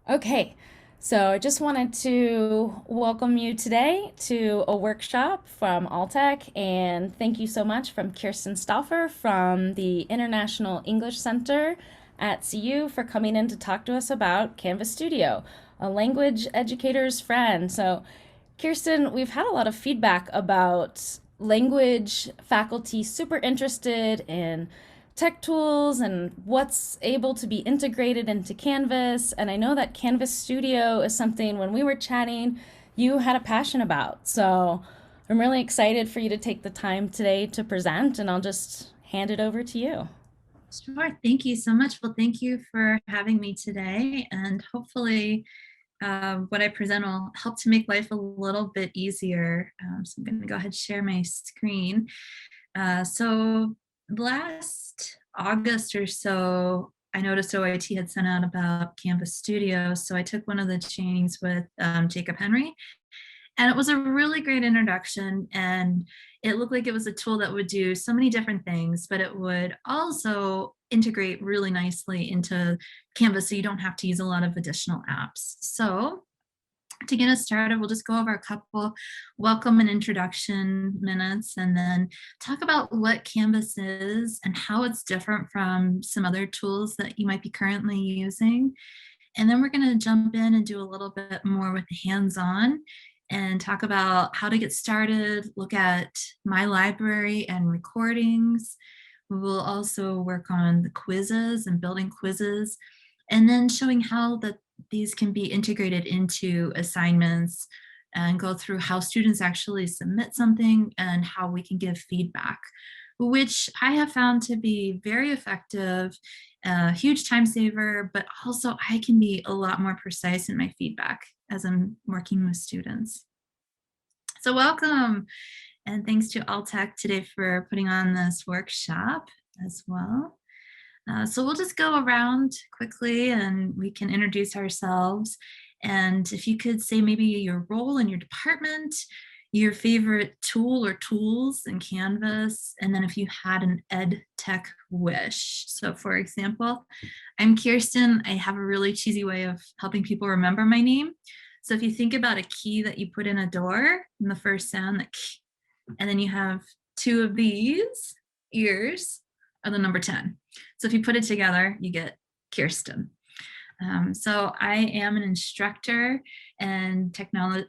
Okay, so I just wanted to welcome you today to a workshop from ALTEC, and thank you so much from Kirsten Stauffer from the International English Center at CU for coming in to talk to us about Canvas Studio, a language educator's friend. So, Kirsten, we've had a lot of feedback about language faculty super interested in tech tools and what's able to be integrated into Canvas. And I know that Canvas Studio is something when we were chatting, you had a passion about. So I'm really excited for you to take the time today to present, and I'll just hand it over to you. Sure. Thank you so much. Well, thank you for having me today. And hopefully, what I present will help to make life a little bit easier. So I'm going to go ahead and share my screen. So last August or so, I noticed OIT had sent out about Canvas Studio. So I took one of the trainings with Jacob Henry, and it was a really great introduction. And it looked like it was a tool that would do so many different things, but it would also integrate really nicely into Canvas so you don't have to use a lot of additional apps. So to get us started, we'll just go over a couple welcome and introduction minutes and then talk about what Canvas is and how it's different from some other tools that you might be currently using. And then we're going to jump in and do a little bit more with the hands-on and talk about how to get started, look at my library and recordings. We will also work on the quizzes and building quizzes, and then showing how these can be integrated into assignments and go through how students actually submit something and how we can give feedback, which I have found to be very effective, a huge time saver, but also I can be a lot more precise in my feedback as I'm working with students. So welcome, and thanks to ALTEC today for putting on this workshop as well. So we'll just go around quickly and we can introduce ourselves. And if you could say maybe your role in your department, your favorite tool or tools in Canvas, and then if you had an ed tech wish. So for example, I'm Kirsten. I have a really cheesy way of helping people remember my name. So if you think about a key that you put in a door and the first sound, that key, and then you have two of these ears are the number 10. So if you put it together, you get Kirsten. So I am an instructor and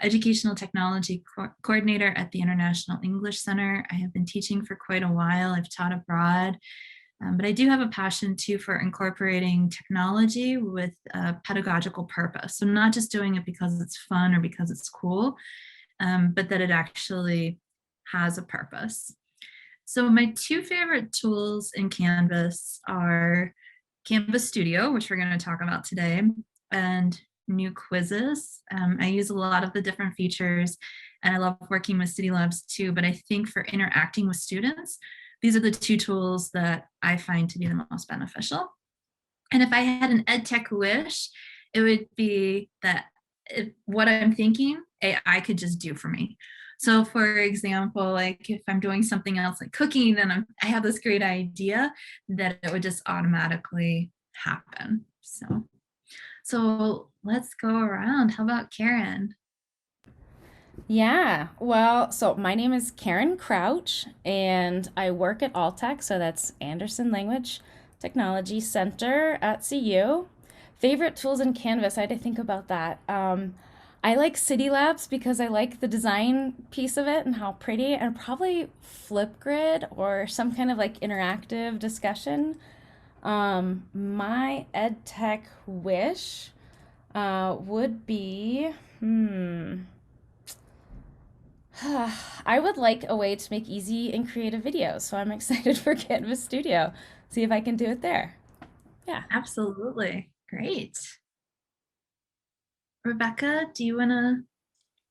educational technology coordinator at the International English Center. I have been teaching for quite a while. I've taught abroad, but I do have a passion too for incorporating technology with a pedagogical purpose. So not just doing it because it's fun or because it's cool, but that it actually has a purpose. So my two favorite tools in Canvas are Canvas Studio, which we're going to talk about today, and new quizzes. I use a lot of the different features, and I love working with City Labs too, but I think for interacting with students, these are the two tools that I find to be the most beneficial. And if I had an ed tech wish, it would be that what I'm thinking, AI could just do for me. So for example, like if I'm doing something else like cooking and I have this great idea, that it would just automatically happen. So let's go around. How about Karen? Yeah, well, so my name is Karen Crouch, and I work at ALTEC, so that's Anderson Language Technology Center at CU. Favorite tools in Canvas, I had to think about that. I like City Labs because I like the design piece of it and how pretty, and probably Flipgrid or some kind of like interactive discussion. My ed tech wish would be, I would like a way to make easy and creative videos, so I'm excited for Canvas Studio. See if I can do it there. Yeah. Absolutely. Great. Rebecca, do you want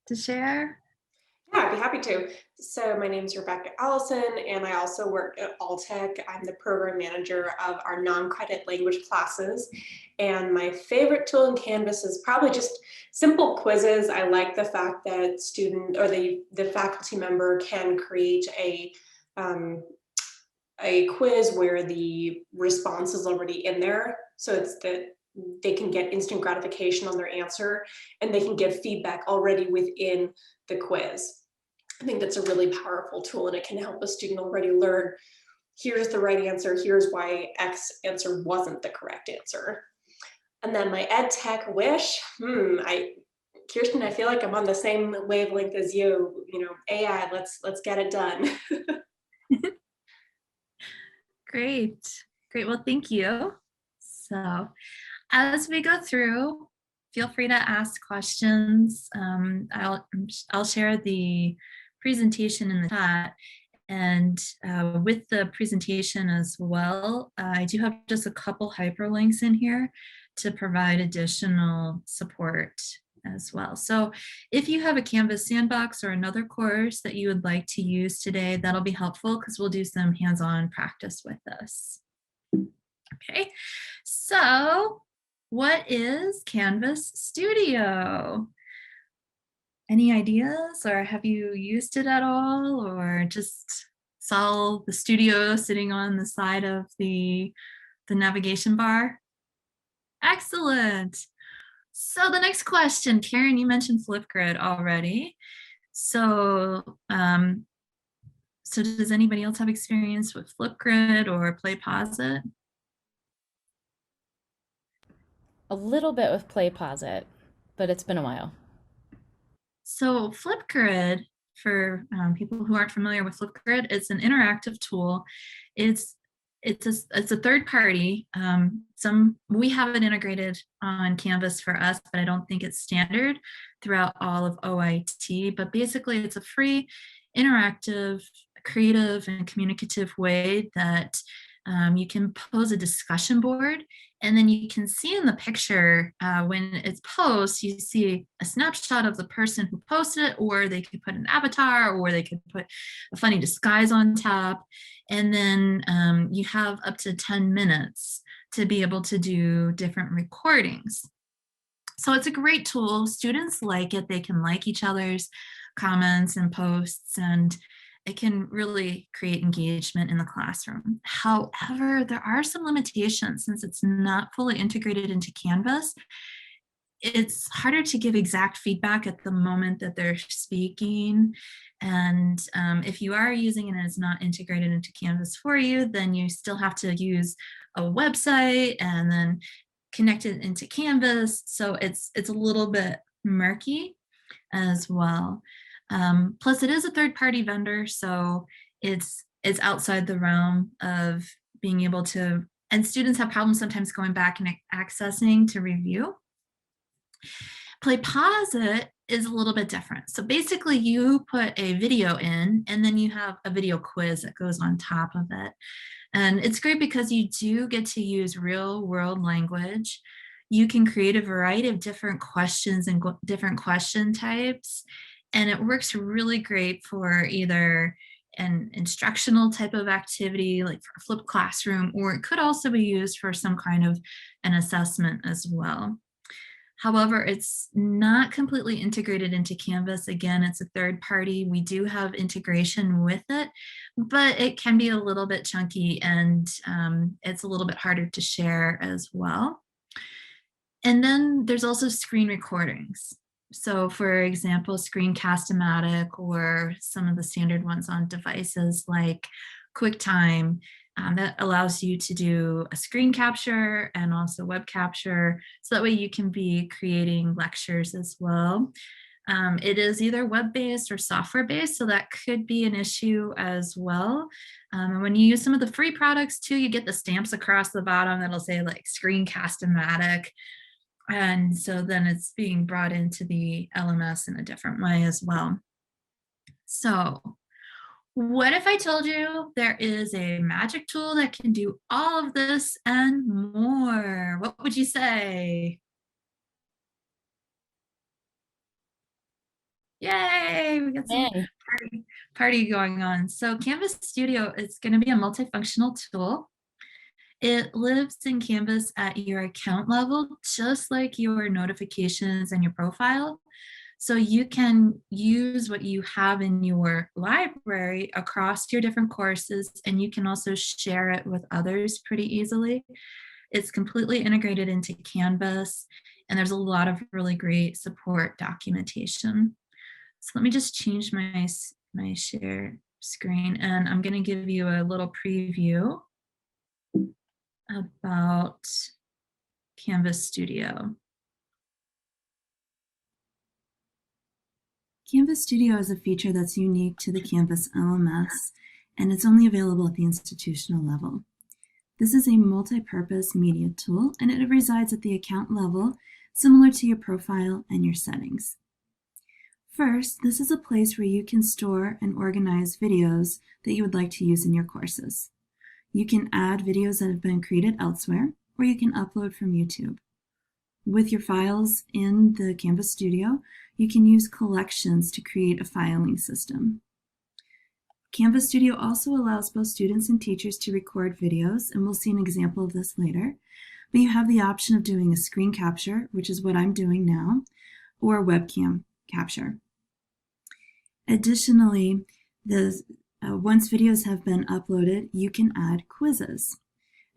to share? Yeah, I'd be happy to. So my name is Rebecca Allison, and I also work at ALTEC. I'm the program manager of our non-credit language classes. And my favorite tool in Canvas is probably just simple quizzes. I like the fact that the faculty member can create a quiz where the response is already in there. So it's that they can get instant gratification on their answer, and they can give feedback already within the quiz. I think that's a really powerful tool, and it can help a student already learn, here's the right answer, here's why X answer wasn't the correct answer. And then my ed tech wish, Kirsten, I feel like I'm on the same wavelength as you. You know, AI, let's get it done. Great. Great. Well, thank you. So as we go through, feel free to ask questions. I'll share the presentation in the chat. And with the presentation as well, I do have just a couple hyperlinks in here to provide additional support as well. So if you have a Canvas sandbox or another course that you would like to use today, that'll be helpful because we'll do some hands-on practice with this. Okay, so what is Canvas Studio? Any ideas, or have you used it at all, or just saw the studio sitting on the side of the navigation bar? Excellent. So the next question, Karen, you mentioned Flipgrid already. So, so does anybody else have experience with Flipgrid or PlayPosit? A little bit with PlayPosit, but it's been a while. So Flipgrid, for people who aren't familiar with Flipgrid, it's an interactive tool. It's a third party. We have it integrated on Canvas for us, but I don't think it's standard throughout all of OIT. But basically, it's a free, interactive, creative, and communicative way that you can pose a discussion board, and then you can see in the picture when it's posed, you see a snapshot of the person who posted it, or they could put an avatar, or they could put a funny disguise on top. And then you have up to 10 minutes to be able to do different recordings. So it's a great tool. Students like it. They can like each other's comments and posts, and it can really create engagement in the classroom. However, there are some limitations since it's not fully integrated into Canvas. It's harder to give exact feedback at the moment that they're speaking. And if you are using it and it's not integrated into Canvas for you, then you still have to use a website and then connect it into Canvas. So it's a little bit murky as well. Plus it is a third-party vendor, so it's outside the realm of being able to, and students have problems sometimes going back and accessing to review. PlayPosit is a little bit different. So basically you put a video in, and then you have a video quiz that goes on top of it. And it's great because you do get to use real world language. You can create a variety of different questions and different question types. And it works really great for either an instructional type of activity, like for a flipped classroom, or it could also be used for some kind of an assessment as well. However, it's not completely integrated into Canvas. Again, it's a third party. We do have integration with it, but it can be a little bit chunky, and it's a little bit harder to share as well. And then there's also screen recordings. So for example, Screencast-O-Matic, or some of the standard ones on devices like QuickTime, that allows you to do a screen capture and also web capture. So that way you can be creating lectures as well. It is either web-based or software-based, so that could be an issue as well. And when you use some of the free products too, you get the stamps across the bottom that'll say like Screencast-O-Matic. And so then it's being brought into the LMS in a different way as well. So what if I told you there is a magic tool that can do all of this and more? What would you say? Yay, we got some party going on. So Canvas Studio is going to be a multifunctional tool. It lives in Canvas at your account level, just like your notifications and your profile. So you can use what you have in your library across your different courses, and you can also share it with others pretty easily. It's completely integrated into Canvas, and there's a lot of really great support documentation. So let me just change my share screen, and I'm going to give you a little preview about Canvas Studio. Canvas Studio is a feature that's unique to the Canvas LMS, and it's only available at the institutional level. This is a multi-purpose media tool, and it resides at the account level, similar to your profile and your settings. First, this is a place where you can store and organize videos that you would like to use in your courses. You can add videos that have been created elsewhere, or you can upload from YouTube. With your files in the Canvas Studio, you can use collections to create a filing system. Canvas Studio also allows both students and teachers to record videos, and we'll see an example of this later. But you have the option of doing a screen capture, which is what I'm doing now, or a webcam capture. Additionally, once videos have been uploaded, you can add quizzes,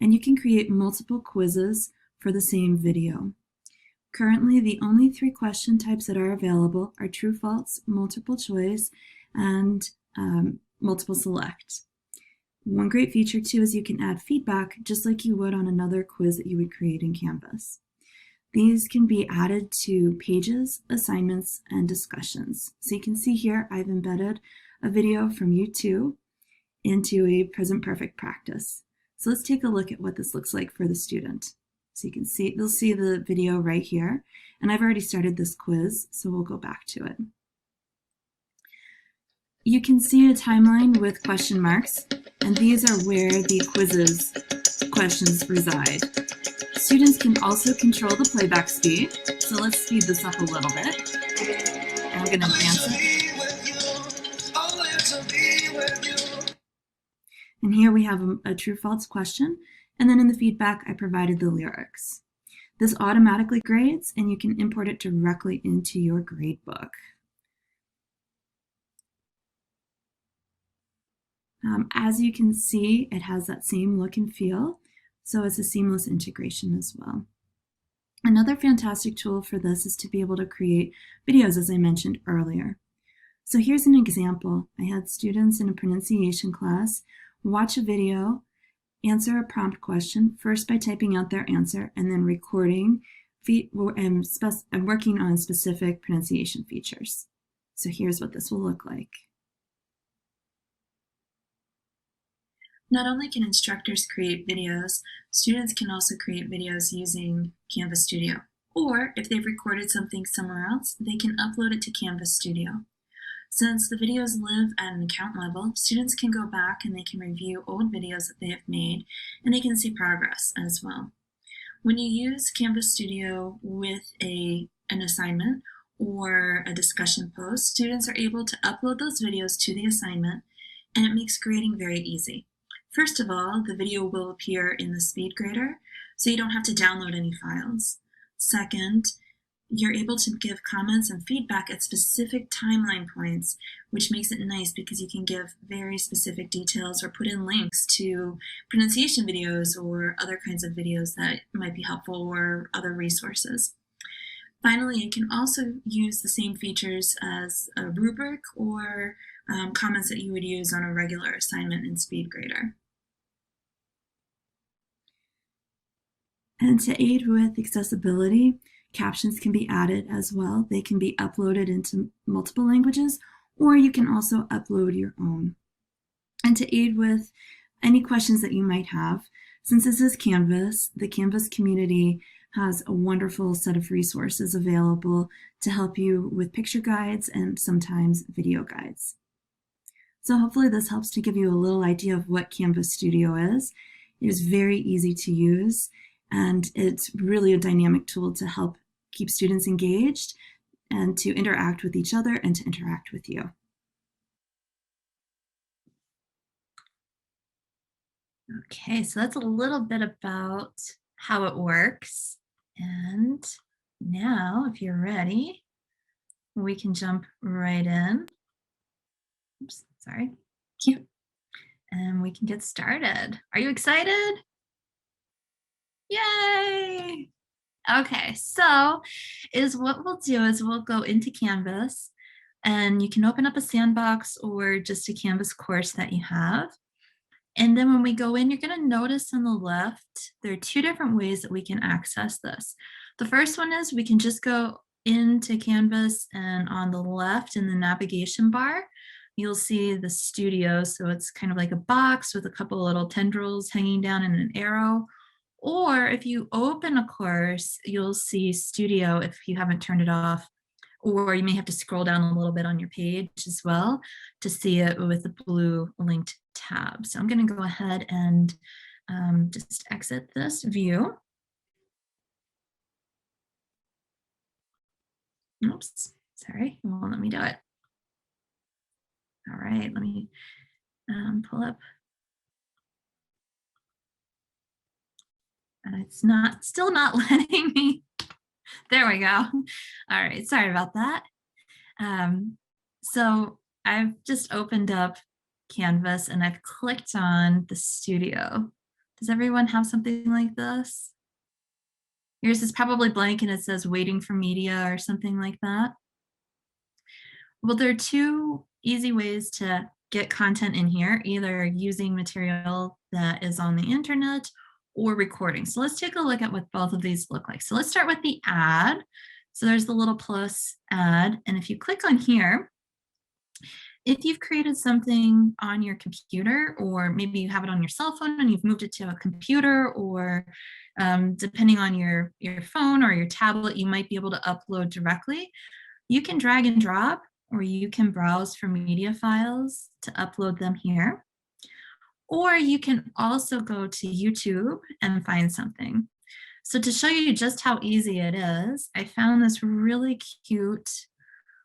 and you can create multiple quizzes for the same video. Currently, the only 3 question types that are available are true, false, multiple choice, and multiple select. One great feature too is you can add feedback just like you would on another quiz that you would create in Canvas. These can be added to pages, assignments, and discussions. So you can see here I've embedded a video from U2 into a present perfect practice. So let's take a look at what this looks like for the student. So you can see, they'll see the video right here, and I've already started this quiz, so we'll go back to it. You can see a timeline with question marks, and these are where the quizzes questions reside. Students can also control the playback speed, so let's speed this up a little bit. And I'm going to advance it. And here we have a true-false question, and then in the feedback I provided the lyrics. This automatically grades, and you can import it directly into your gradebook. As you can see, it has that same look and feel, so it's a seamless integration as well. Another fantastic tool for this is to be able to create videos, as I mentioned earlier. So here's an example. I had students in a pronunciation class watch a video, answer a prompt question, first by typing out their answer, and then recording and working on specific pronunciation features. So here's what this will look like. Not only can instructors create videos, students can also create videos using Canvas Studio. Or if they've recorded something somewhere else, they can upload it to Canvas Studio. Since the videos live at an account level, students can go back and they can review old videos that they have made, and they can see progress as well. When you use Canvas Studio with an assignment or a discussion post, students are able to upload those videos to the assignment, and it makes grading very easy. First of all, the video will appear in the speed grader, so you don't have to download any files. Second, you're able to give comments and feedback at specific timeline points, which makes it nice because you can give very specific details or put in links to pronunciation videos or other kinds of videos that might be helpful or other resources. Finally, you can also use the same features as a rubric or comments that you would use on a regular assignment in SpeedGrader. And to aid with accessibility, captions can be added as well. They can be uploaded into multiple languages, or you can also upload your own. And to aid with any questions that you might have, since this is Canvas, the Canvas community has a wonderful set of resources available to help you with picture guides and sometimes video guides. So hopefully this helps to give you a little idea of what Canvas Studio is. It is very easy to use, and it's really a dynamic tool to help keep students engaged and to interact with each other and to interact with you. Okay, so that's a little bit about how it works. And now, if you're ready, we can jump right in. Oops, sorry. And we can get started. Are you excited? Yay! Okay, so what we'll do is we'll go into Canvas and you can open up a sandbox or just a Canvas course that you have. And then when we go in, you're going to notice on the left, there are two different ways that we can access this. The first one is we can just go into Canvas, and on the left in the navigation bar, you'll see the studio. So it's kind of like a box with a couple little tendrils hanging down and an arrow. Or if you open a course, you'll see studio if you haven't turned it off, or you may have to scroll down a little bit on your page as well to see it with the blue linked tab. So I'm going to go ahead and just exit this view. Oops, sorry, it won't let me do it. All right, let me pull up. It's still not letting me. There we go. All right, sorry about that. So I've just opened up Canvas and I've clicked on the studio. Does everyone have something like this? Yours is probably blank and it says waiting for media or something like that. Well, there are two easy ways to get content in here, either using material that is on the internet or recording. So let's take a look at what both of these look like. So let's start with the ad. So there's the little plus ad. And if you click on here, if you've created something on your computer, or maybe you have it on your cell phone and you've moved it to a computer, or depending on your phone or your tablet, you might be able to upload directly. You can drag and drop, or you can browse for media files to upload them here. Or you can also go to YouTube and find something. So to show you just how easy it is, I found this really cute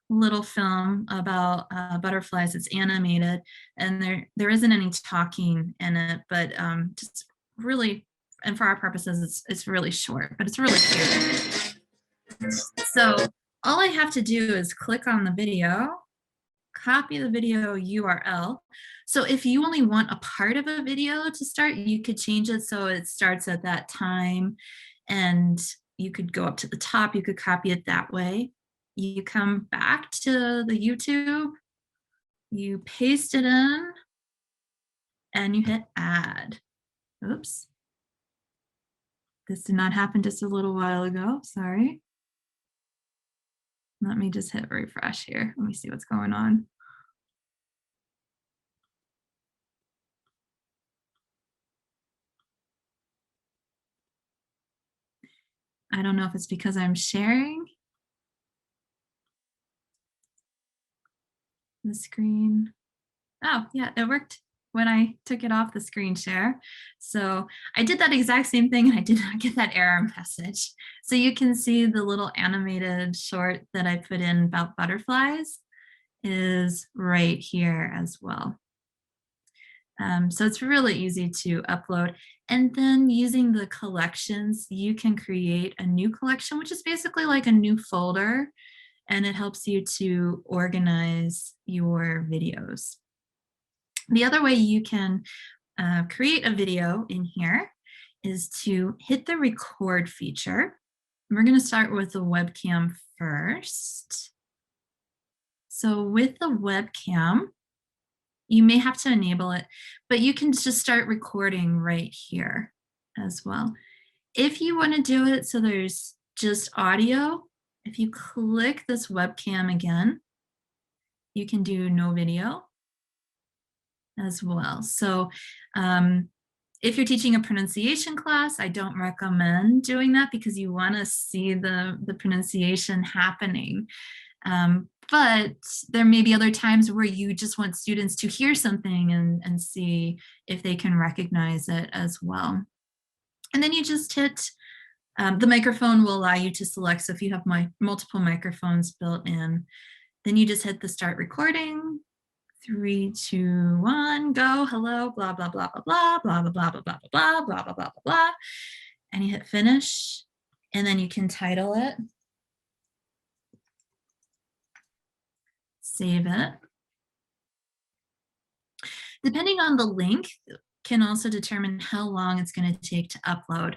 little film about butterflies. It's animated, and there isn't any talking in it, but just really, and for our purposes, it's really short, but it's really cute. So all I have to do is click on the video, copy the video URL. So if you only want a part of a video to start, you could change it so it starts at that time, and you could go up to the top, you could copy it that way. You come back to the YouTube, you paste it in, and you hit add. Oops. This did not happen just a little while ago, sorry. Let me just hit refresh here. Let me see what's going on. I don't know if it's because I'm sharing the screen. Oh, yeah, it worked when I took it off the screen share. So I did that exact same thing and I did not get that error message. So you can see the little animated short that I put in about butterflies is right here as well. So it's really easy to upload. And then using the collections, you can create a new collection, which is basically like a new folder, and it helps you to organize your videos. The other way you can create a video in here is to hit the record feature. And we're going to start with the webcam first. So with the webcam, you may have to enable it, but you can just start recording right here as well. If you want to do it so there's just audio, if you click this webcam again, you can do no video as well. So if you're teaching a pronunciation class, I don't recommend doing that because you want to see the pronunciation happening. But there may be other times where you just want students to hear something and see if they can recognize it as well. And then you just hit, the microphone will allow you to select. So if you have multiple microphones built in, then you just hit the start recording. 3, 2, 1, go, hello, blah, blah, blah, blah, blah, blah, blah, blah, blah, blah, blah, blah, blah, blah, blah, blah. And you hit finish, and then you can title it. Save it. Depending on the link, can also determine how long it's going to take to upload.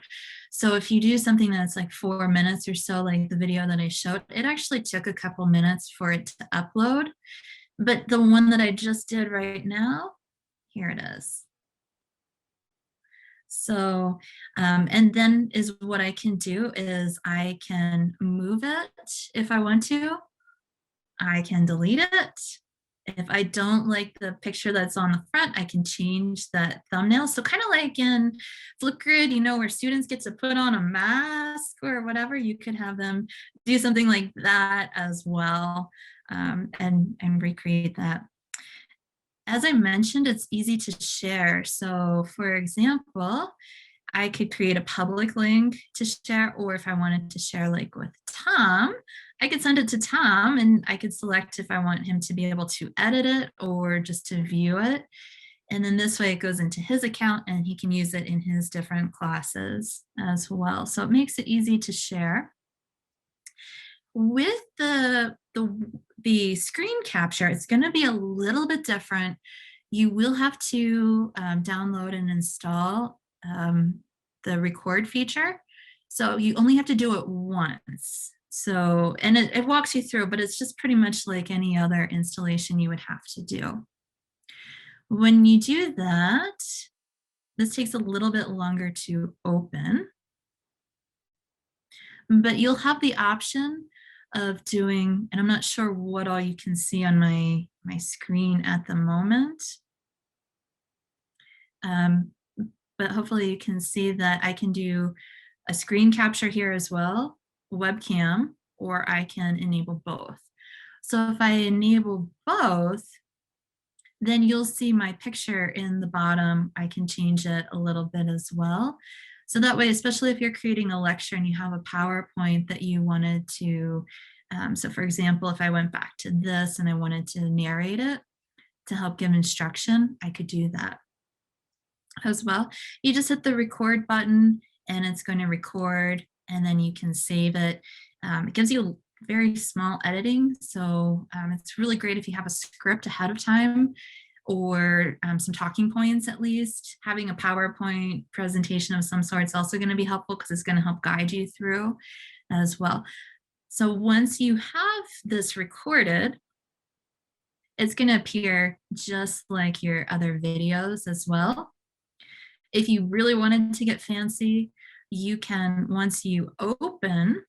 So if you do something that's like 4 minutes or so, like the video that I showed, it actually took a couple minutes for it to upload. But the one that I just did right now, here it is. So, and then is what I can do is I can move it if I want to. I can delete it. If I don't like the picture that's on the front, I can change that thumbnail. So kind of like in Flipgrid, you know, where students get to put on a mask or whatever, you could have them do something like that as well, and recreate that. As I mentioned, it's easy to share. So for example, I could create a public link to share, or if I wanted to share like with Tom, I could send it to Tom and I could select if I want him to be able to edit it or just to view it. And then this way it goes into his account and he can use it in his different classes as well. So it makes it easy to share. With the screen capture, it's going to be a little bit different. You will have to download and install the record feature. So you only have to do it once. So, and it walks you through, but it's just pretty much like any other installation you would have to do. When you do that, this takes a little bit longer to open, but you'll have the option of doing, and I'm not sure what all you can see on my screen at the moment. But hopefully you can see that I can do a screen capture here as well, webcam, or I can enable both. So if I enable both, then you'll see my picture in the bottom. I can change it a little bit as well. So that way, especially if you're creating a lecture and you have a PowerPoint that you wanted to, so for example, if I went back to this and I wanted to narrate it to help give instruction, I could do that as well. You just hit the record button and it's going to record, and then you can save it. It gives you very small editing. So it's really great if you have a script ahead of time, or some talking points at least. Having a PowerPoint presentation of some sort is also going to be helpful because it's going to help guide you through as well. So once you have this recorded, it's going to appear just like your other videos as well. If you really wanted to get fancy, you can, once you open,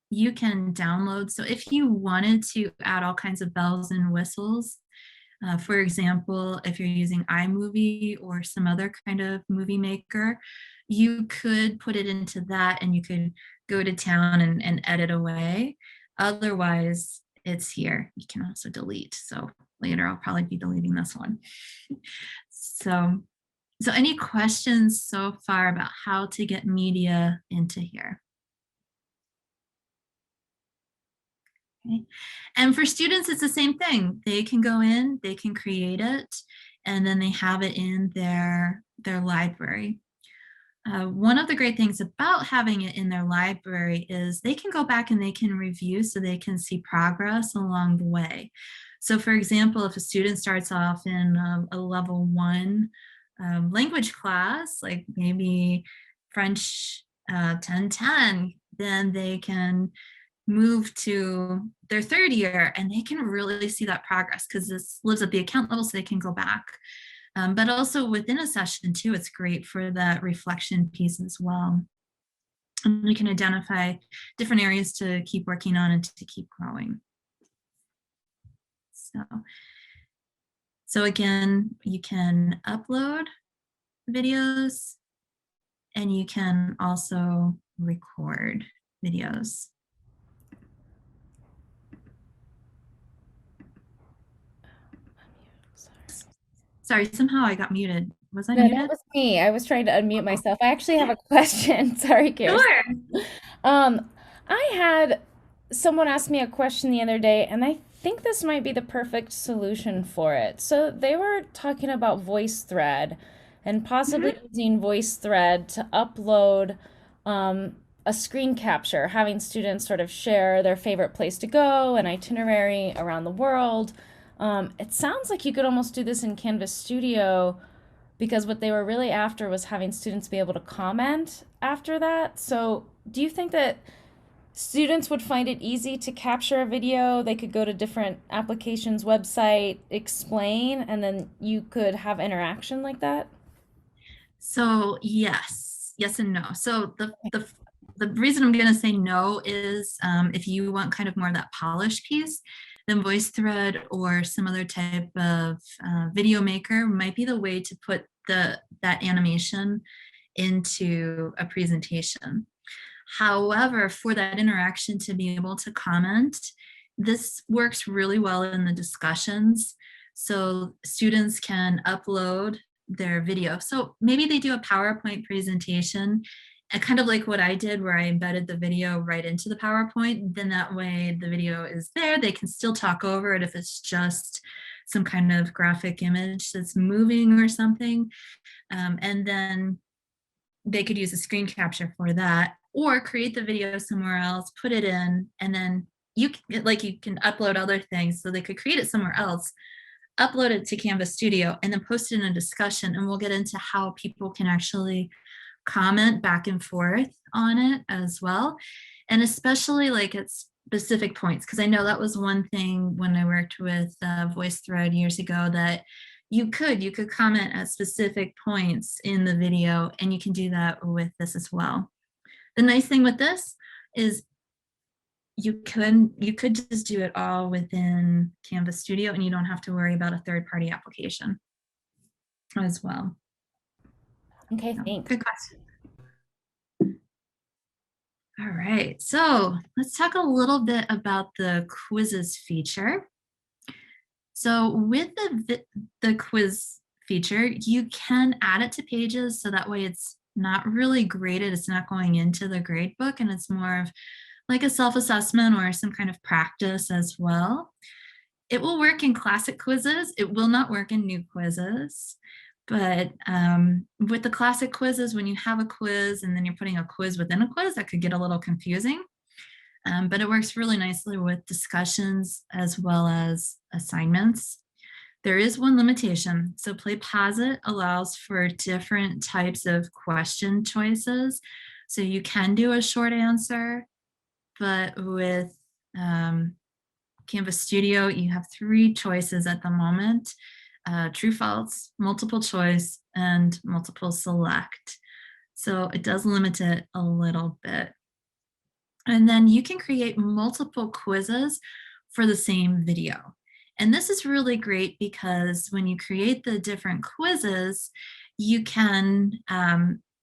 you can download. So if you wanted to add all kinds of bells and whistles, for example, if you're using iMovie or some other kind of movie maker, you could put it into that and you could go to town and edit away. Otherwise, it's here. You can also delete. So later I'll probably be deleting this one. So any questions so far about how to get media into here? Okay. And for students, it's the same thing. They can go in, they can create it, and then they have it in their library. One of the great things about having it in their library is they can go back and they can review, so they can see progress along the way. So for example, if a student starts off in a level 1 language class, like maybe French 1010, then they can move to their 3rd year and they can really see that progress because this lives at the account level, so they can go back. But also within a session too, it's great for that reflection piece as well. And we can identify different areas to keep working on and to keep growing. So again, you can upload videos and you can also record videos. Sorry, somehow I got muted. Was I muted? That was me. I was trying to unmute myself. I actually have a question. Sorry, Kirsten. Sure. I had someone ask me a question the other day, and I think this might be the perfect solution for it. So they were talking about VoiceThread and possibly using VoiceThread to upload a screen capture, having students sort of share their favorite place to go, an itinerary around the world. It sounds like you could almost do this in Canvas Studio because what they were really after was having students be able to comment after that. So, do you think that students would find it easy to capture a video? They could go to different applications, website, explain, and then you could have interaction like that? So yes and no. So the reason I'm going to say no is if you want kind of more of that polished piece, then VoiceThread or some other type of video maker might be the way to put that animation into a presentation. However, for that interaction to be able to comment, this works really well in the discussions. So students can upload their video. So maybe they do a PowerPoint presentation, and kind of like what I did where I embedded the video right into the PowerPoint, then that way the video is there. They can still talk over it if it's just some kind of graphic image that's moving or something. And then they could use a screen capture for that, or create the video somewhere else, put it in, and then you can upload other things. So they could create it somewhere else, upload it to Canvas Studio, and then post it in a discussion. And we'll get into how people can actually comment back and forth on it as well. And especially like at specific points, because I know that was one thing when I worked with VoiceThread years ago, that you could comment at specific points in the video, and you can do that with this as well. The nice thing with this is you could just do it all within Canvas Studio, and you don't have to worry about a third-party application as well. Okay, thanks. Good question. All right, so let's talk a little bit about the quizzes feature. So with the quiz feature, you can add it to pages, so that way it's not really graded. It's not going into the grade book, and it's more of like a self-assessment or some kind of practice as well. It will work in classic quizzes. It will not work in new quizzes. But with the classic quizzes, when you have a quiz and then you're putting a quiz within a quiz, that could get a little confusing. But it works really nicely with discussions as well as assignments. There is one limitation. So PlayPosit allows for different types of question choices. So you can do a short answer, but with Canvas Studio, you have 3 choices at the moment: true, false, multiple choice, and multiple select. So it does limit it a little bit. And then you can create multiple quizzes for the same video. And this is really great because when you create the different quizzes, you can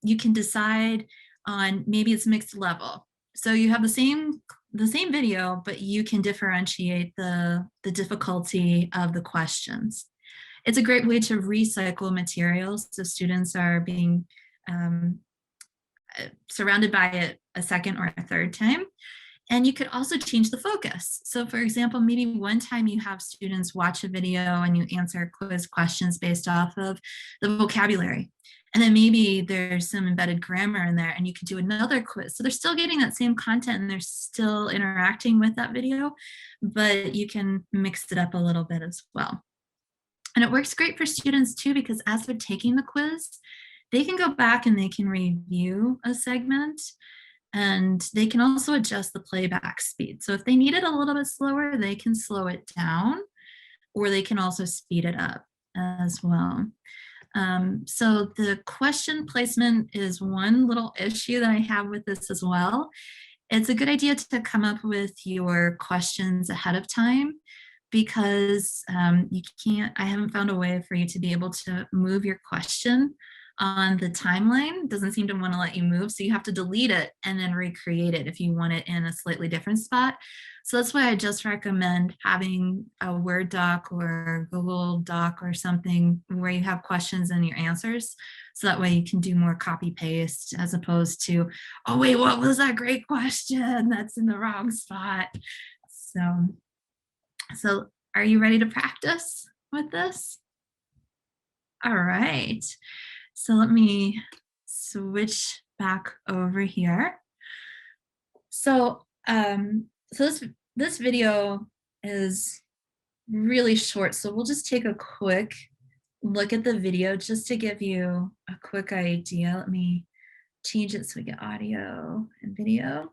decide on, maybe it's mixed level. So you have the same video, but you can differentiate the difficulty of the questions. It's a great way to recycle materials, so students are being surrounded by it a second or a third time. And you could also change the focus. So for example, maybe one time you have students watch a video and you answer quiz questions based off of the vocabulary. And then maybe there's some embedded grammar in there, and you could do another quiz. So they're still getting that same content and they're still interacting with that video, but you can mix it up a little bit as well. And it works great for students too, because as they're taking the quiz, they can go back and they can review a segment, and they can also adjust the playback speed. So if they need it a little bit slower, they can slow it down, or they can also speed it up as well. So the question placement is one little issue that I have with this as well. It's a good idea to come up with your questions ahead of time, because I haven't found a way for you to be able to move your question on the timeline. It doesn't seem to want to let you move. So you have to delete it and then recreate it if you want it in a slightly different spot. So that's why I just recommend having a Word doc or Google Doc or something where you have questions and your answers. So that way you can do more copy paste, as opposed to, oh wait, what was that great question? That's in the wrong spot. So are you ready to practice with this? All right. So let me switch back over here. So, this video is really short. So we'll just take a quick look at the video just to give you a quick idea. Let me change it so we get audio and video.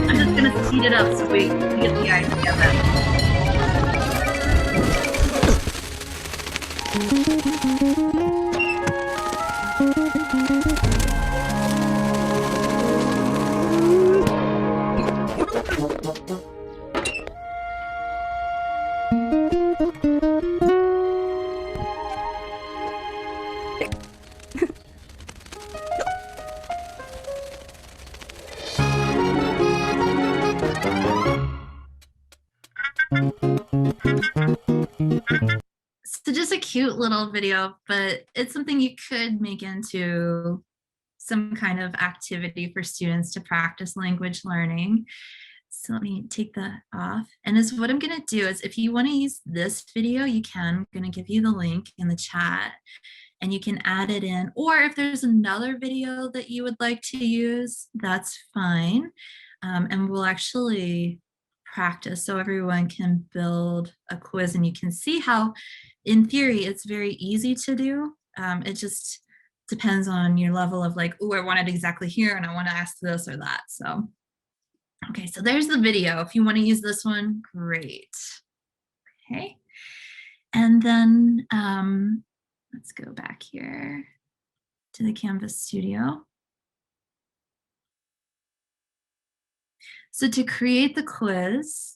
I'm just gonna speed it up so we get the idea of it. So just a cute little video, but it's something you could make into some kind of activity for students to practice language learning. So let me take that off. And is what I'm going to do is if you want to use this video, you can. I'm going to give you the link in the chat and you can add it in. Or if there's another video that you would like to use, that's fine. And we'll actually practice so everyone can build a quiz and you can see how in theory it's very easy to do. It just depends on your level of like, oh, I want it exactly here and I want to ask this or that. So, okay, so there's the video. If you want to use this one, great. Okay, and then let's go back here to the Canvas Studio. So to create the quiz,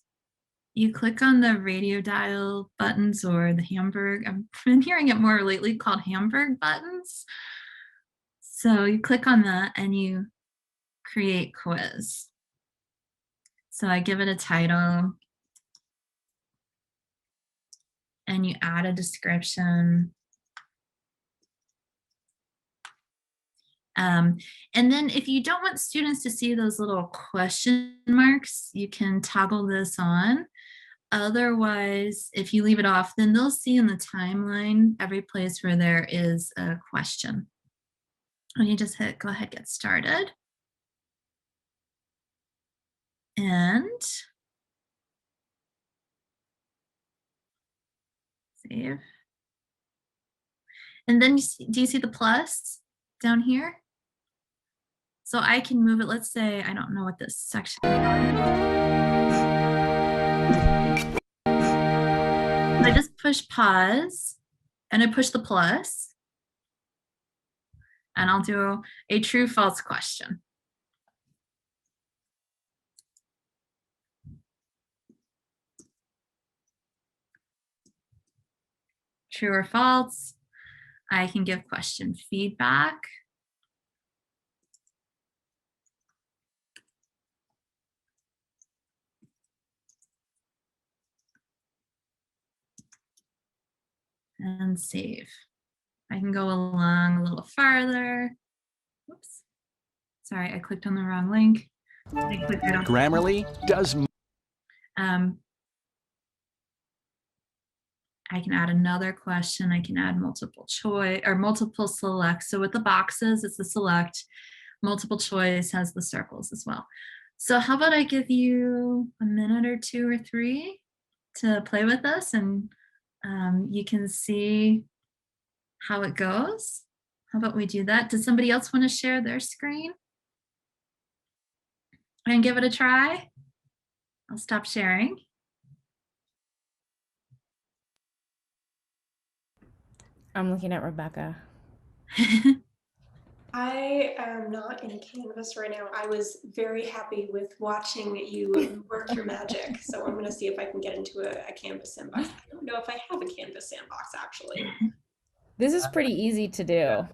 you click on the radio dial buttons or the Hamburg. I've been hearing it more lately called Hamburg buttons. So you click on that and you create quiz. So I give it a title and you add a description. And then if you don't want students to see those little question marks, you can toggle this on. Otherwise, if you leave it off, then they'll see in the timeline every place where there is a question. And you just hit go ahead, get started. And save. And then do you see the plus down here? So I can move it. Let's say, I don't know what this section is. I just push pause and I push the plus and I'll do a true false question. True or false. I can give question feedback. And save. I can go along a little farther. Whoops. Sorry, I clicked on the wrong link. Grammarly does. I can add another question. I can add multiple choice or multiple select. So with the boxes, it's the select. Multiple choice has the circles as well. So how about I give you a minute or two or three to play with this and you can see how it goes. How about we do that? Does somebody else want to share their screen and give it a try? I'll stop sharing. I'm looking at Rebecca. I am not in Canvas right now. I was very happy with watching you work your magic. So I'm going to see if I can get into a Canvas sandbox. I don't know if I have a Canvas sandbox actually. This is pretty easy to do. I'm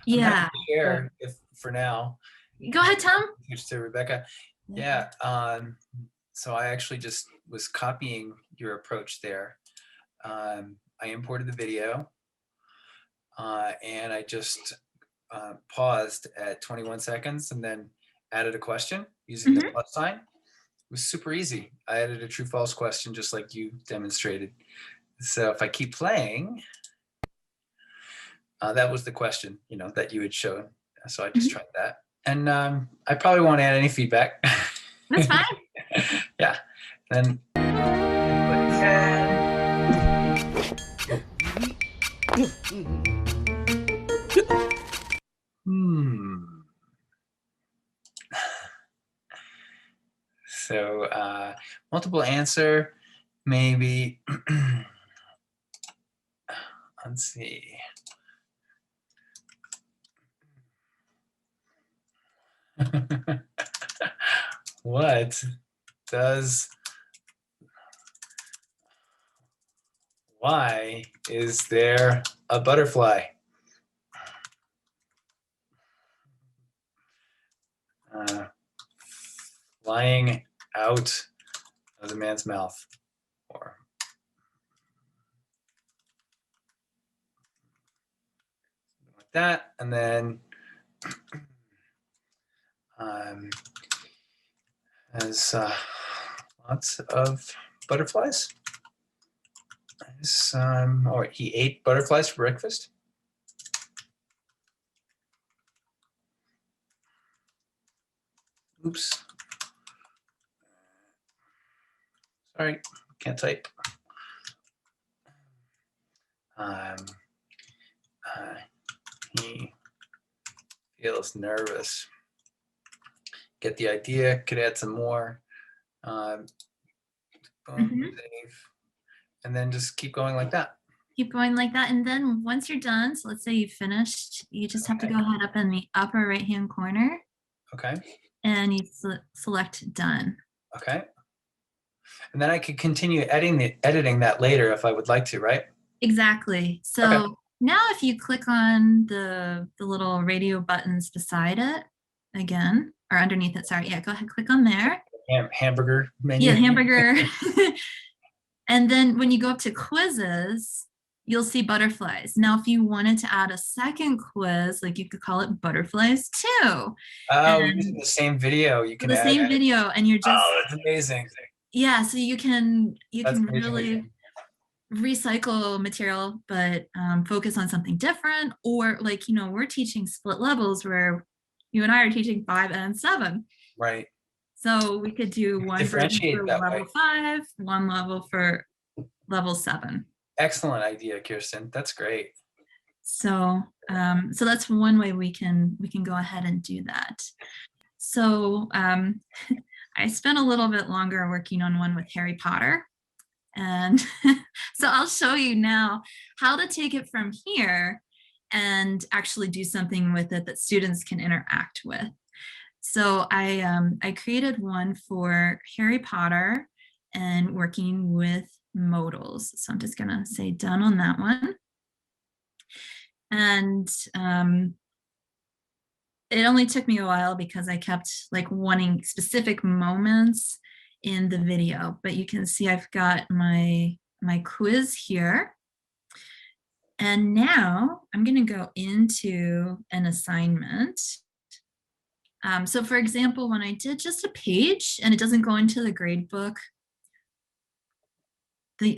Yeah. happy to share if for now. Go ahead, Tom. Switch to Rebecca. Yeah. So I actually just was copying your approach there. I imported the video and I just paused at 21 seconds and then added a question using the plus sign. It was super easy. I added a true false question just like you demonstrated. So if I keep playing, that was the question, that you had shown. So I just tried that. And I probably won't add any feedback. That's fine. Yeah. Then So multiple answer, maybe. Let's see. Why is there a butterfly? Flying out of the man's mouth, or something like that, and then has lots of butterflies. Or he ate butterflies for breakfast. Oops. Sorry, can't type. He feels nervous. Get the idea, could add some more. Boom, save. And then just keep going like that. Keep going like that. And then once you're done, so let's say you finished, you just have to go ahead up in the upper right-hand corner. Okay. And you select done. Okay. And then I could continue editing that later if I would like to, right? Exactly. So okay. Now if you click on the little radio buttons beside it again, or underneath it, sorry. Yeah, go ahead, click on there. Hamburger menu. Yeah, hamburger. And then when you go up to quizzes, you'll see butterflies. Now, if you wanted to add a second quiz, like you could call it butterflies too. Oh, using the same video, you can the add same video, and you're just. Oh, that's amazing. Yeah, so you can That's really recycle material, but focus on something different. Or like, we're teaching split levels where you and I are teaching 5 and 7. Right. So we could do one version for level 5, one level for level 7. Excellent idea, Kirsten. That's great. So so that's one way we can go ahead and do that. So I spent a little bit longer working on one with Harry Potter. And so I'll show you now how to take it from here and actually do something with it that students can interact with. So I created one for Harry Potter and working with modals. So I'm just gonna say done on that one. And it only took me a while because I kept like wanting specific moments in the video, but you can see I've got my quiz here. And now I'm going to go into an assignment. So for example, when I did just a page and it doesn't go into the grade book,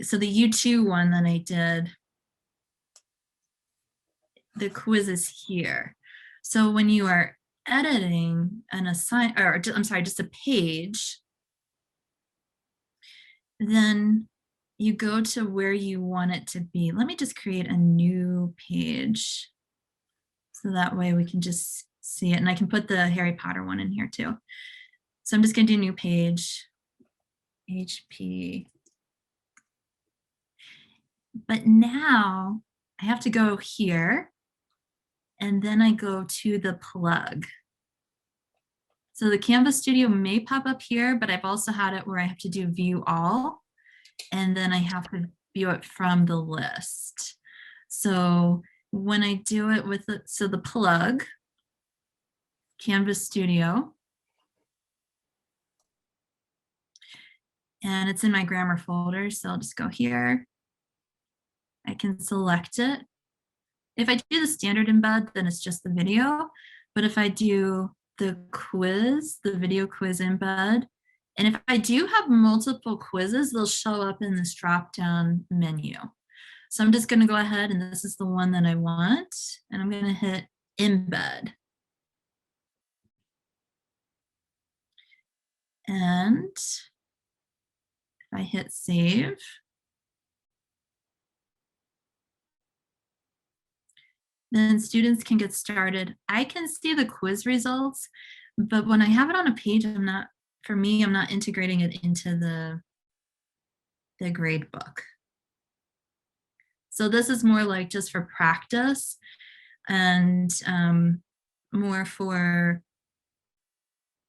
so the U2 one that I did, the quiz is here. So when you are editing an just a page, then you go to where you want it to be. Let me just create a new page. So that way we can just see it. And I can put the Harry Potter one in here too. So I'm just gonna do a new page. HP. But now I have to go here, and then I go to the plug. So the Canvas Studio may pop up here, but I've also had it where I have to do view all, and then I have to view it from the list. So when I do it with the plug, Canvas Studio, and it's in my grammar folder, so I'll just go here. I can select it. If I do the standard embed, then it's just the video. But if I do the quiz, the video quiz embed, and if I do have multiple quizzes, they'll show up in this drop-down menu. So I'm just going to go ahead, and this is the one that I want, and I'm going to hit embed. And if I hit save, then students can get started. I can see the quiz results, but when I have it on a page, I'm not integrating it into the grade book. So this is more like just for practice and more for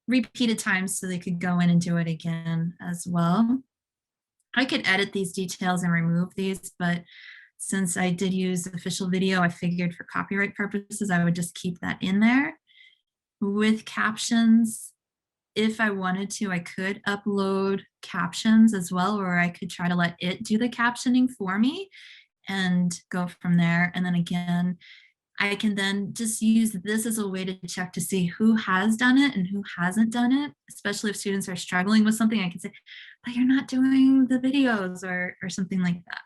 repeated times so they could go in and do it again as well. I could edit these details and remove these, but since I did use official video, I figured for copyright purposes, I would just keep that in there. With captions, if I wanted to, I could upload captions as well, or I could try to let it do the captioning for me and go from there. And then again, I can then just use this as a way to check to see who has done it and who hasn't done it, especially if students are struggling with something. I can say, but you're not doing the videos or something like that.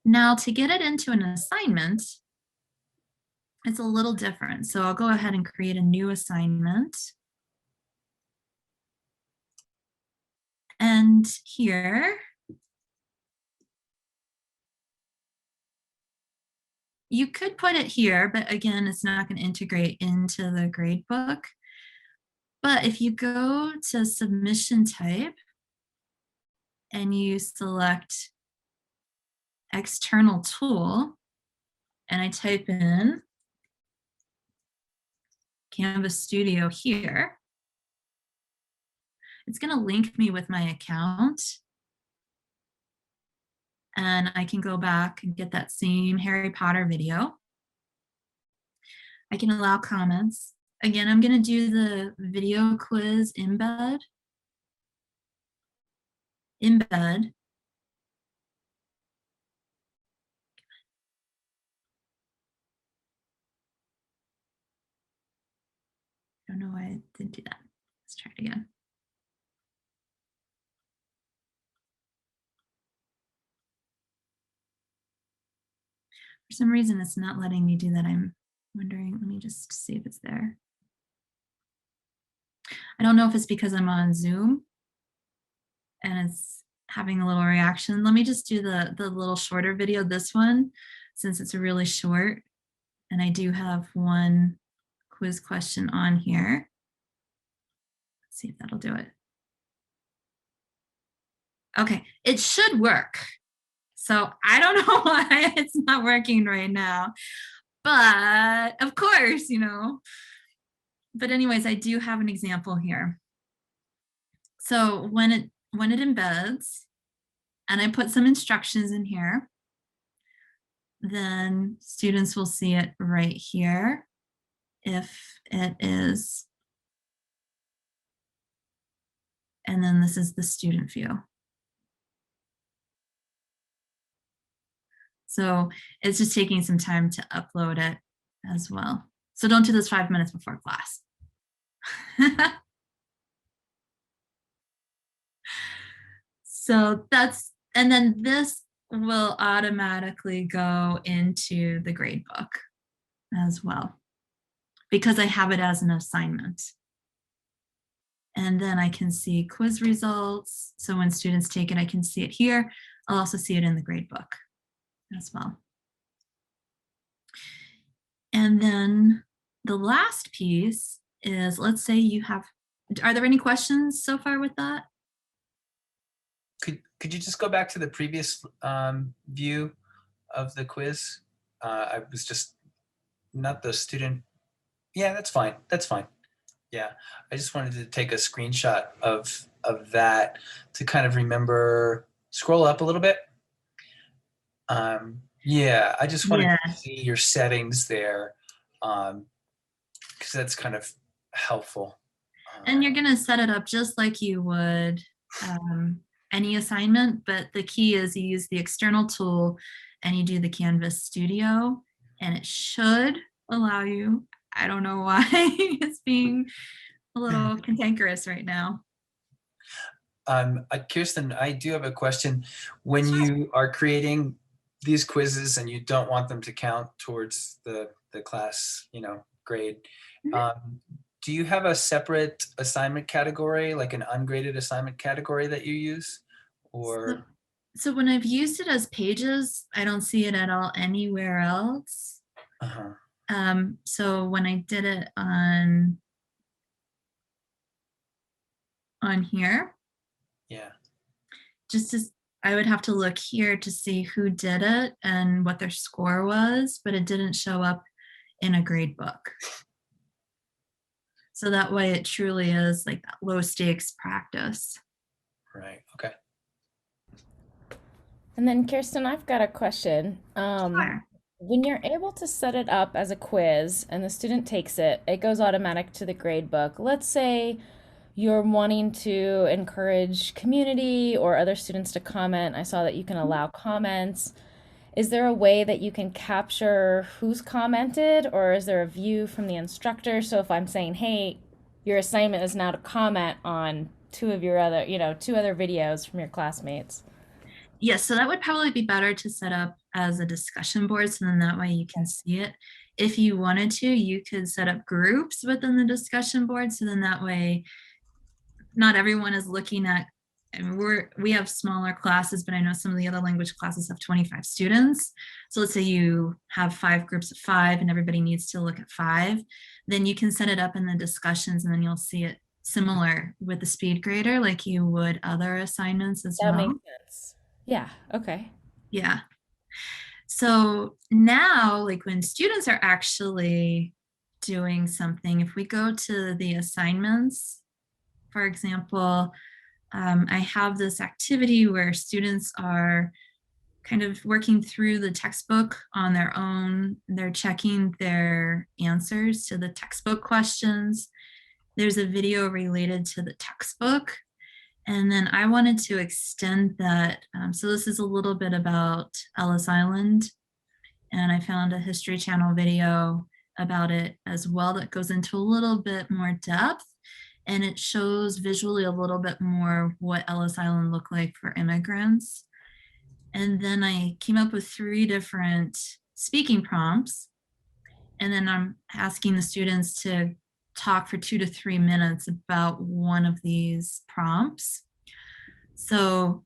Now to get it into an assignment, it's a little different. So I'll go ahead and create a new assignment. And here, you could put it here, but again, it's not going to integrate into the gradebook. But if you go to submission type and you select external tool, and I type in Canvas Studio here, it's going to link me with my account. And I can go back and get that same Harry Potter video. I can allow comments. Again, I'm going to do the video quiz embed. Embed. I don't know why I didn't do that. Let's try it again. For some reason, it's not letting me do that. I'm wondering, let me just see if it's there. I don't know if it's because I'm on Zoom and it's having a little reaction. Let me just do the little shorter video, this one, since it's really short. And I do have one quiz question on here. Let's see if that'll do it. Okay, it should work. So I don't know why it's not working right now, but of course, you know. But anyways, I do have an example here. So when it embeds, and I put some instructions in here, then students will see it right here if it is. And then this is the student view. So it's just taking some time to upload it as well. So don't do this 5 minutes before class. So that's, and then this will automatically go into the gradebook as well, because I have it as an assignment. And then I can see quiz results. So when students take it, I can see it here. I'll also see it in the gradebook as well. And then the last piece is, let's say you have, are there any questions so far with that? could you just go back to the previous view of the quiz? I was just not the student. Yeah, that's fine. That's fine. Yeah, I just wanted to take a screenshot of that to kind of remember. Scroll up a little bit. Yeah, I just wanted Yeah. to see your settings there, because that's kind of helpful. And you're going to set it up just like you would any assignment, but the key is you use the external tool and you do the Canvas Studio, and it should allow you. I don't know why it's being a little cantankerous right now. Kirsten, I do have a question. When you are creating these quizzes and you don't want them to count towards the class, grade, do you have a separate assignment category, like an ungraded assignment category that you use? Or So when I've used it as pages, I don't see it at all anywhere else. So when I did it on here, yeah, I would have to look here to see who did it and what their score was, but it didn't show up in a grade book. So that way it truly is like that low stakes practice. right. Okay. And then Kirsten, I've got a question. Sure. When you're able to set it up as a quiz and the student takes it, it goes automatic to the grade book. Let's say you're wanting to encourage community or other students to comment. I saw that you can allow comments. Is there a way that you can capture who's commented, or is there a view from the instructor? So if I'm saying, hey, your assignment is now to comment on two other videos from your classmates. Yes, so that would probably be better to set up as a discussion board, so then that way you can see it. If you wanted to, you could set up groups within the discussion board, so then that way not everyone is looking at, and we have smaller classes, but I know some of the other language classes have 25 students. So let's say you have 5 groups of 5 and everybody needs to look at 5, then you can set it up in the discussions and then you'll see it similar with the speed grader like you would other assignments as well. That makes sense. Yeah, okay. Yeah. So now, like when students are actually doing something, if we go to the assignments, for example, I have this activity where students are kind of working through the textbook on their own. They're checking their answers to the textbook questions. There's a video related to the textbook. And then I wanted to extend that. So this is a little bit about Ellis Island. And I found a History Channel video about it as well that goes into a little bit more depth. And it shows visually a little bit more what Ellis Island looked like for immigrants. And then I came up with 3 different speaking prompts. And then I'm asking the students to talk for 2 to 3 minutes about one of these prompts. So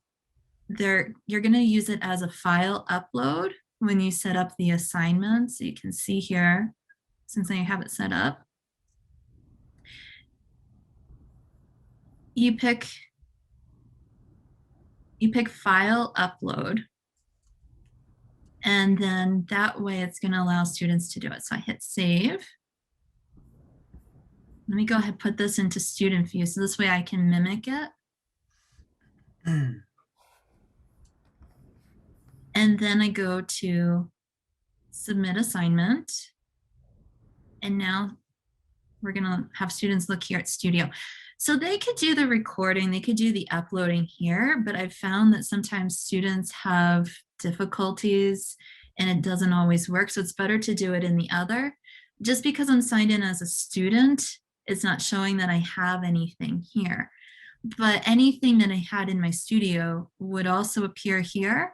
you're going to use it as a file upload when you set up the assignment. So you can see here, since I have it set up, you pick file upload, and then that way it's going to allow students to do it. So I hit save. Let me go ahead and put this into student view so this way I can mimic it. And then I go to submit assignment. And now we're going to have students look here at Studio. So they could do the recording, they could do the uploading here, but I've found that sometimes students have difficulties and it doesn't always work. So it's better to do it in the other. Just because I'm signed in as a student, it's not showing that I have anything here. But anything that I had in my studio would also appear here,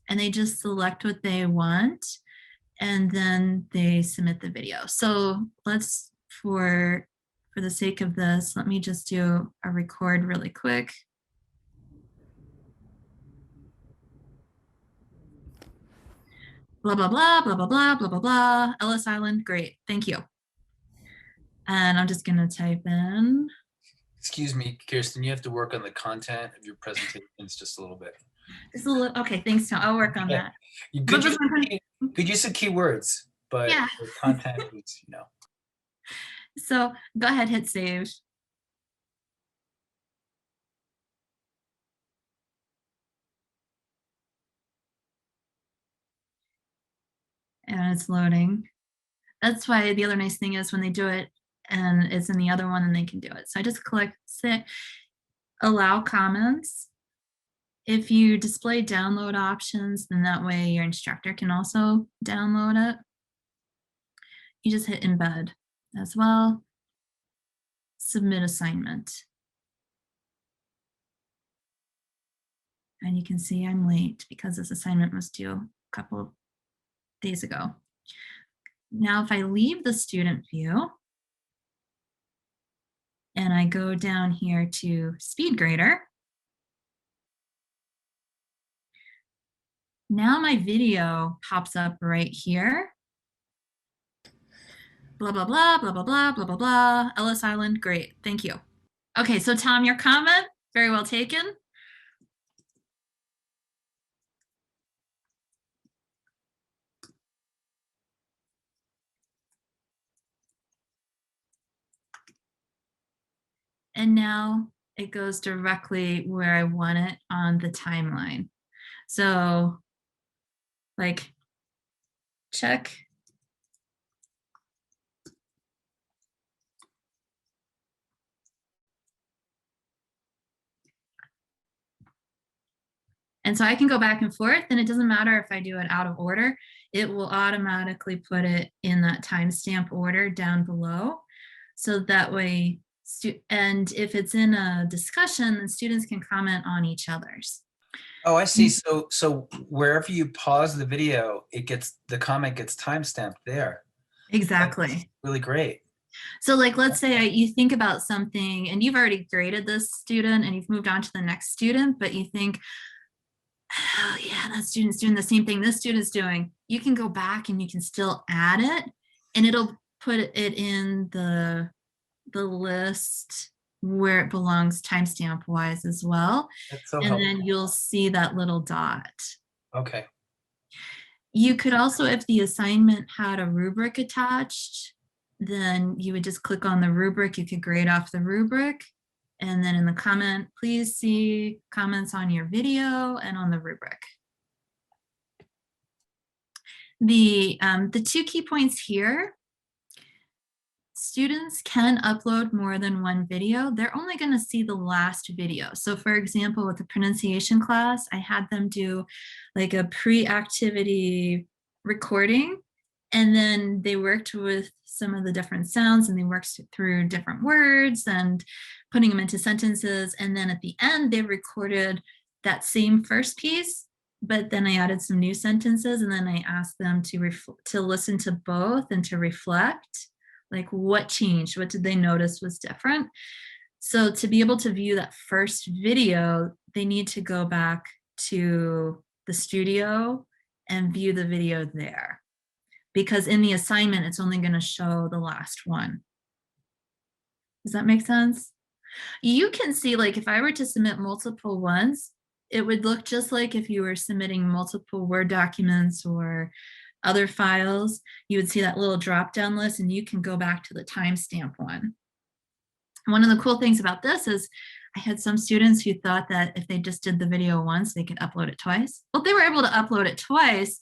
and they just select what they want and then they submit the video. So let's, for the sake of this, let me just do a record really quick. Blah, blah, blah, blah, blah, blah, blah, blah, blah. Ellis Island, great, thank you. And I'm just gonna type in. Excuse me, Kirsten, you have to work on the content of your presentations just a little bit. Just a little, okay, thanks, Tom. I'll work on Yeah. that. You But could use, this one- could use some keywords, but Yeah. the content is, So go ahead, hit save. And it's loading. That's why the other nice thing is when they do it and it's in the other one, and they can do it. So I just click allow comments. If you display download options, then that way your instructor can also download it. You just hit embed as well. Submit assignment. And you can see I'm late because this assignment was due a couple of days ago. Now, if I leave the student view and I go down here to speed grader, now my video pops up right here. Blah, blah, blah, blah, blah, blah, blah, blah, blah. Ellis Island, great, thank you. Okay, so Tom, your comment, very well taken. And now it goes directly where I want it on the timeline. So like check. And so I can go back and forth, and it doesn't matter if I do it out of order, it will automatically put it in that timestamp order down below. So that way, and if it's in a discussion, then students can comment on each other's. Oh, I see. So wherever you pause the video, the comment gets timestamped there. Exactly. That's really great. So like, let's say you think about something and you've already graded this student and you've moved on to the next student, but you think, oh yeah, that student's doing the same thing this student's doing. You can go back and you can still add it, and it'll put it in the list where it belongs timestamp wise as well. That's so And helpful. then you'll see that little dot. Okay. You could also, if the assignment had a rubric attached, then you would just click on the rubric. You could grade off the rubric. And then in the comment, please see comments on your video and on the rubric. The two key points here, students can upload more than one video. They're only going to see the last video. So for example, with the pronunciation class, I had them do like a pre-activity recording, and then they worked with some of the different sounds, and they worked through different words and putting them into sentences. And then at the end, they recorded that same first piece, but then I added some new sentences, and then I asked them to listen to both and to reflect, like what changed, what did they notice was different. So to be able to view that first video, they need to go back to the studio and view the video there, because in the assignment, it's only going to show the last one. Does that make sense? You can see, like, if I were to submit multiple ones, it would look just like if you were submitting multiple Word documents or other files. You would see that little drop-down list, and you can go back to the timestamp one. One of the cool things about this is I had some students who thought that if they just did the video once, they could upload it twice. Well, they were able to upload it twice,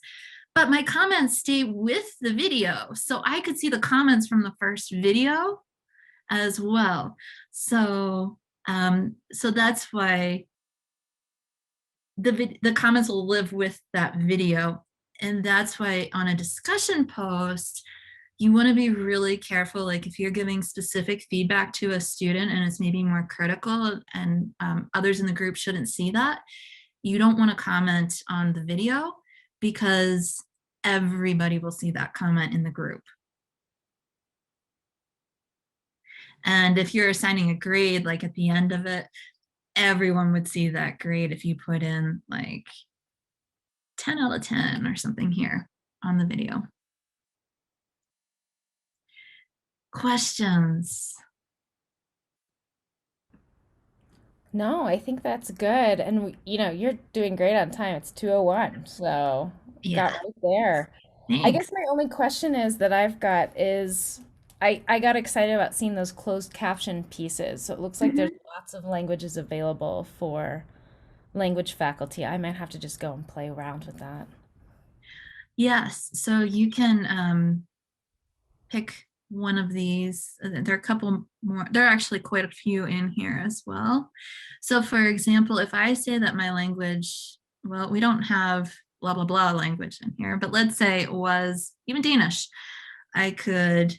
but my comments stay with the video. So I could see the comments from the first video as well. So, so that's why the comments will live with that video. And that's why on a discussion post, you want to be really careful. Like if you're giving specific feedback to a student and it's maybe more critical, and others in the group shouldn't see that, you don't want to comment on the video, because everybody will see that comment in the group. And if you're assigning a grade, like at the end of it, everyone would see that grade if you put in like 10 out of 10 or something here on the video. Questions? No, I think that's good. And you're doing great on time. It's 2:01, so got Yeah, right there. I thanks. guess my only question is that I've got is I got excited about seeing those closed caption pieces. So it looks like there's Mhm. lots of languages available for language faculty. I might have to just go and play around with that. Yes, so you can pick one of these. There are a couple more. There are actually quite a few in here as well. So for example, if I say that my language, well, we don't have blah, blah, blah language in here, but let's say it was even Danish. I could,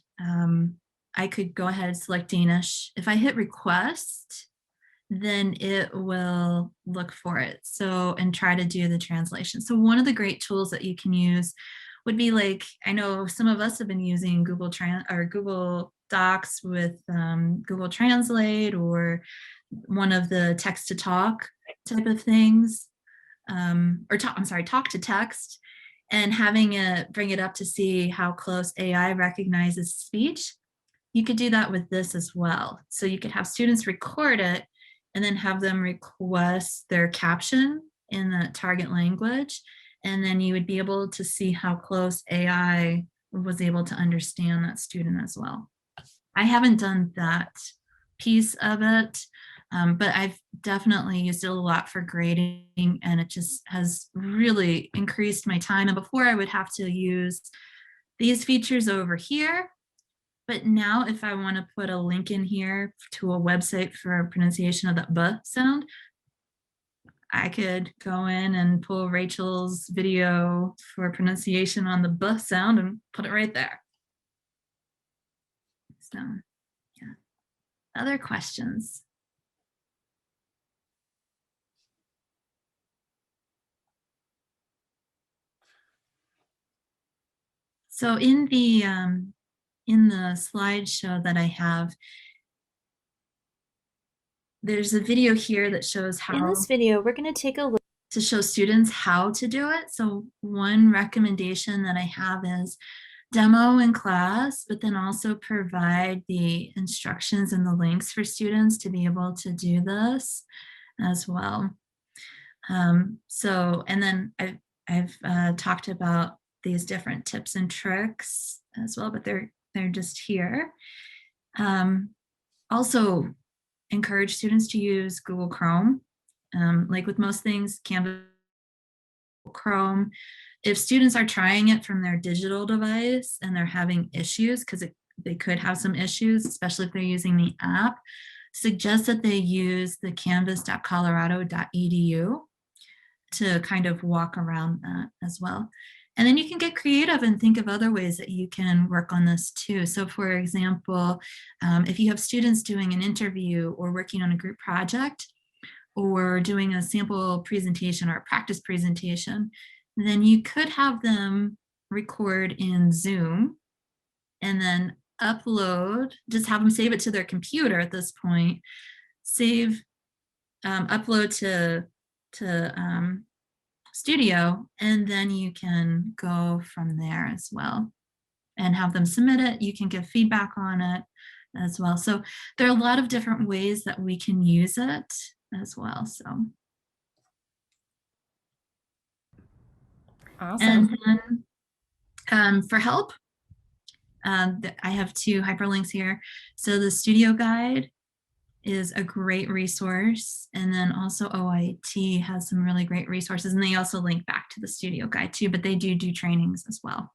I could go ahead and select Danish. If I hit request, then it will look for it. So, and try to do the translation. So one of the great tools that you can use would be like, I know some of us have been using Google Docs with Google Translate, or one of the text to talk type of things, talk to text, and having it bring it up to see how close AI recognizes speech. You could do that with this as well. So you could have students record it and then have them request their caption in the target language. And then you would be able to see how close AI was able to understand that student as well. I haven't done that piece of it, but I've definitely used it a lot for grading, and it just has really increased my time. And before I would have to use these features over here, but now if I want to put a link in here to a website for pronunciation of that B sound, I could go in and pull Rachel's video for pronunciation on the B sound and put it right there. So yeah, other questions? So in the slideshow that I have, there's a video here that shows how. In this video, we're going to take a look to show students how to do it. So one recommendation that I have is demo in class, but then also provide the instructions and the links for students to be able to do this as well. And then I've talked about these different tips and tricks as well, but they're just here. Also encourage students to use Google Chrome. Like with most things, Canvas, Chrome, if students are trying it from their digital device and they're having issues, because they could have some issues, especially if they're using the app, suggest that they use the canvas.colorado.edu to kind of walk around that as well. And then you can get creative and think of other ways that you can work on this too. So for example, if you have students doing an interview or working on a group project or doing a sample presentation or a practice presentation, then you could have them record in Zoom and then upload, just have them save it to their computer at this point, upload to Studio, and then you can go from there as well and have them submit it. You can give feedback on it as well. So there are a lot of different ways that we can use it as well. So Awesome. and then for help, I have two hyperlinks here. So the Studio Guide is a great resource, and then also OIT has some really great resources, and they also link back to the Studio Guide too, but they do trainings as well.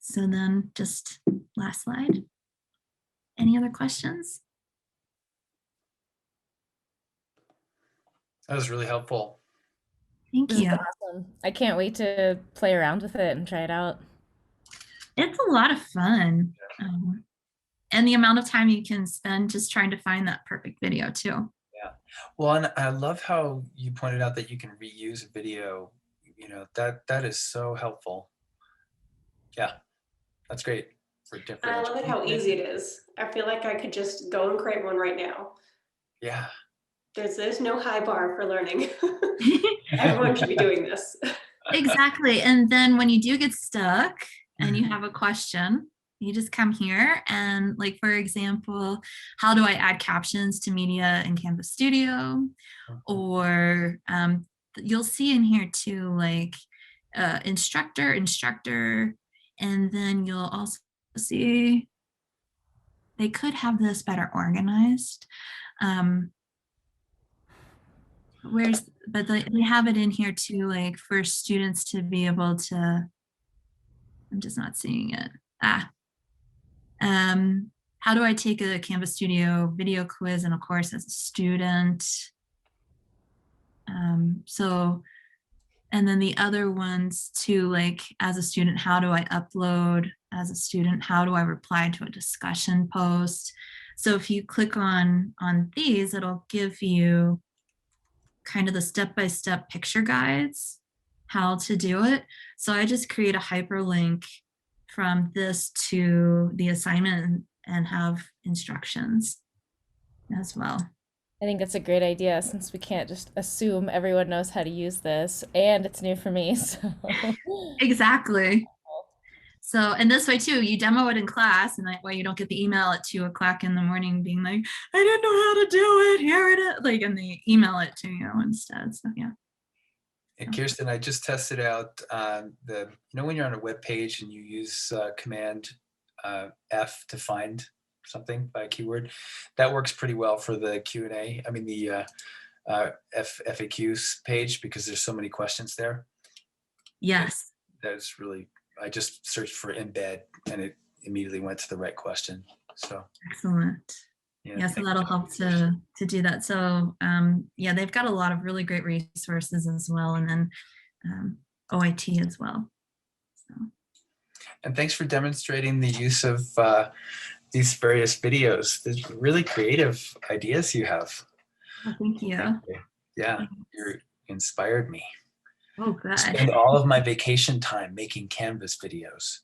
So then just last slide. Any other questions? That was really helpful. Thank This is you. awesome. I can't wait to play around with it and try it out. It's a lot of fun. And the amount of time you can spend just trying to find that perfect video too. Yeah. Well, and I love how you pointed out that you can reuse a video. You know, that is so helpful. Yeah, that's great for different. I love it how easy it is. I feel like I could just go and create one right now. Yeah. There's no high bar for learning. Everyone should be doing this. Exactly. And then when you do get stuck and you have a question, you just come here and, like, for example, how do I add captions to media in Canvas Studio? Or you'll see in here too, like instructor, and then you'll also see they could have this better organized. But they have it in here too, like for students to be able to, I'm just not seeing it. How do I take a Canvas Studio video quiz in a course as a student? And then the other ones too, like as a student, how do I upload? As a student, how do I reply to a discussion post? So if you click on these, it'll give you kind of the step-by-step picture guides, how to do it. So I just create a hyperlink from this to the assignment and have instructions as well. I think that's a great idea since we can't just assume everyone knows how to use this, and it's new for me. So Exactly. So, and this way too, you demo it in class, and that way you don't get the email at 2 o'clock in the morning being like, I didn't know how to do it. Here it is. Like, and they email it to you instead. So yeah. And Kirsten, I just tested out when you're on a web page and you use Command F to find something by a keyword, that works pretty well for the Q&A. I mean the FAQs page, because there's so many questions there. Yes. That's really, I just searched for embed and it immediately went to the right question. So excellent. Yeah, so that'll help to do that. So yeah, they've got a lot of really great resources as well, and then OIT as well. So. And thanks for demonstrating the use of these various videos. There's really creative ideas you have. Oh, thank you. Yeah, you inspired me. Oh, good. Spend all of my vacation time making Canvas videos.